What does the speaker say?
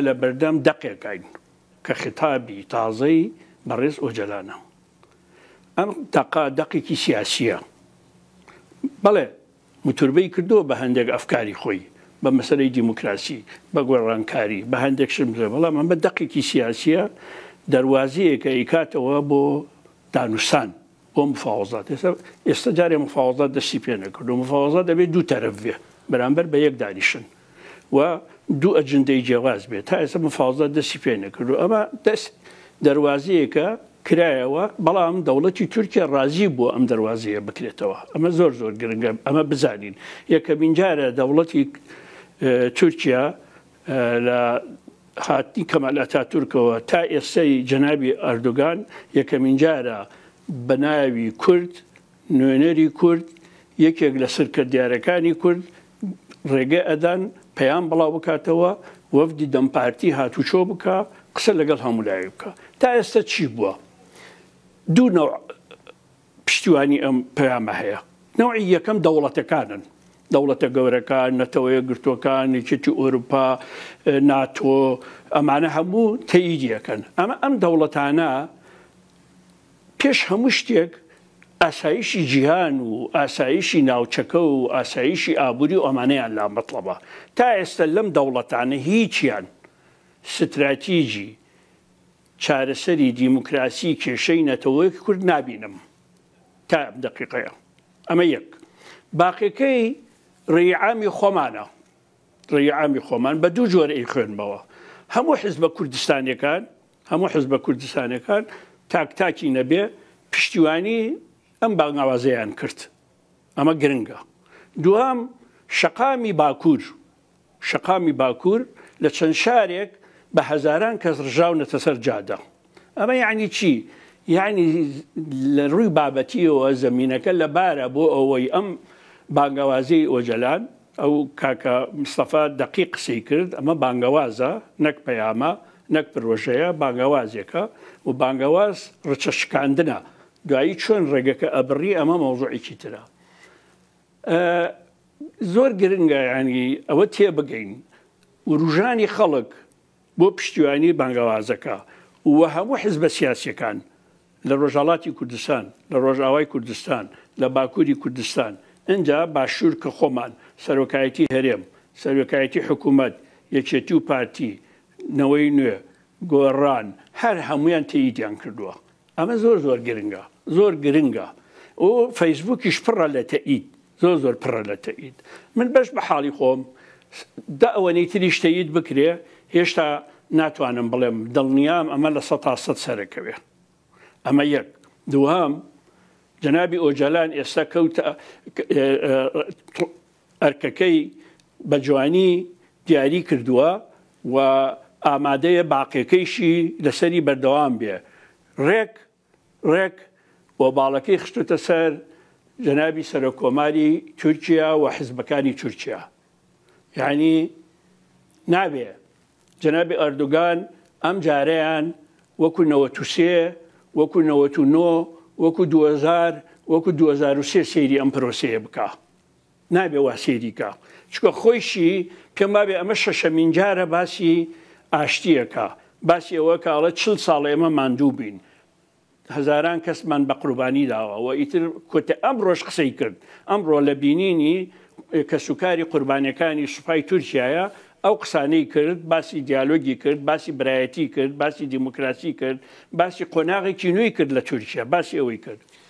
لە بەردەم دەقێکین کە خطابی تازەی بەڕێز ئۆجەلانە. ئەم دەقێکی سیاسیە، بەڵێ متوربەی کردووە بە هەندێک ئەفکاری خۆی بە مەسەلەی دیموکراسی، بە گۆڕانکاری، بە هەندێک شمزە، بەڵام ئەمە دەقێکی سیاسیە، دەواازەیەکە ئیکاتەوە بۆ دانووسان، بۆ مفاوەزات. ئێستا جارێ مفاوەزات دەستی پێ نەکردو. مفاوەزات دەبێت دوو تەرەف بێ بەرامبەر بە یەک دانیشن و دوو ئەجندەی جیاواز بێت. تا ئێستا مفاوەزات دەستی پێ نەکردو. ئەمە دەست دەواازەیەکە کرایەوە، بەڵام دەوڵەتی تورکیا ڕازی بووە ئەم دەواازەیە بکرێتەوە. ئەمە زۆر زۆر گرنگە، ئەمە بزانین. یەکەمین جارە دەوڵەتی تورکیا لە هاتنی کەمال ئاتاتورکەوە تا ئێستای جەنابی ئەردۆغان یەکەمین جارە بە ناوی کورد، نوێنەری کورد، یەکێک لە سەرکردیارەکانی کورد ڕێگە ئەدان پەیام بڵاو بکاتەوە، وەفدی دەمپارتی هاتوچۆ بکە، قسە لەگەڵ هەمولای بکە. تا ئێستا چی بووە؟ دوو نەوع پشتیوانی ئەم پەیامە هەیە. نەوعی یەکەم دەوڵەتەکانن، دەوڵەتە گەورەکان، نەتەوەیە گرتوەکان، یەکێتی ئۆروپا، ناتۆ، ئەمانە هەموو تەییدیەکەن. ئەمە ئەم دەوڵەتانە پێش هەموو شتێک ئاسایشی جیهان و ئاسایشی ناوچەکە و ئاسایشی ئابووری و ئەمانەیان لا مەطلەبە. تا ئێستا لەم دەوڵەتانە هیچیان ستراتیژی چارەسەری دیموکراسی کێشەی نەتەوەیەکی کورد نابینم تا ئەم دەقیقەیە. ئەمە یەک. باقیەکەی ڕێعامی خۆمانە، ڕێعامی خۆمان بە دوو جۆرە خوێنمەوە. هەموو حیزبە کوردستانیەکان، هەموو حیزبە کوردستانیەکان تاکتاکی نەبێ پشتیوانی ئەم بانگاوازەیان کرد. ئەمە گرنگە. دوام شەقامی باکوور، شەقامی باکوور لە چەند شارێک بە هەزاران کەس ڕژاونەتە سەر جادە. ئەمە یعنی چی؟ یعنی لە ڕووی بابەتیەوە زەمینەکە لەبارە بۆ ئەوەی ئەم بانگەوازەی ئۆجەلان، ئەو کاکە مستەفا دەقیق قسەی کرد، ئەمە بانگەوازە، نەک پەیامە، نەک پرۆژەیە، بانگەوازێکە و بانگەواز ڕچە شکاندنە. دوایی چۆن ڕێگەکە ئەبڕی، ئەمە مەوزوعێکی ترە. زۆر گرنگە ینی ئەوە تێبگەین وروژانی خەڵک بۆ پشتیوانی بانگەوازەکە و هەموو حیزبە سیاسیەکان لە ڕۆژهەڵاتی کوردستان، لە ڕۆژئاوای کوردستان، لە باکووری کوردستان، ئەنجا باشوور کە خۆمان، سەرۆکایەتی هەرێم، سەرۆکایەتی حکوومەت، یەکێتی و پارتی، نەوەی نوێ، گۆڕان، هەر هەمویان تەییدیان کردووە. ئەمە زۆر زۆر گرنگە، زۆر گرنگە. و فەیسبووکیش پڕە لە تەئید، زۆر زۆر پڕە لە تەئید. من بەش بە حاڵی خۆم دا ئەوەنەی تریش تەئید بکرێ، هێشتا ناتوانم بڵێم دڵنیام ئەمە لە 100% سەرەکەوێ. ئەمە یەک. دووهەم جەنابی ئۆجەلان ئێستا کەوتە ئەرکەکەی بە جوانی دیاری کردووە و ئامادەیە باقیەکەیشی لەسەری بەردەوام بێ. ڕێک بۆ باڵەکەی خستوتە سەر جەنابی سەرۆکۆماری تورکیا و حیزبەکانی تورکیا. یعنی نابێ جەنابی ئەردۆغان ئەم جارەیان وەکو 93، وەکو 99، وەکو 2000، وەکو 2003 سەیری ئەم پرۆسەیە بکە. نابێ وا سەیریکە. چکە خۆیشی پێم وابێ ئەمە شەشەمین جارە باسی ئاشتیەکە، باسی ئەوە کاڵە 40 ساڵ ئێمە ماندوو بین. هەزاران کەسمان بە قوربانی داوە و ئیتر کۆتە ئەمڕۆژ قسەی کرد. ئەمڕۆ لە بینینی کەسوکاری قوربانیەکانی سوپای تورکیایە ئەو قسانەی کرد، باسی دیالۆگی کرد، باسی برایەتی کرد، باسی دیموکراسی کرد، باسی قۆناغێکی نوێی کرد لە تورکیا، باسی ئەوەی کرد.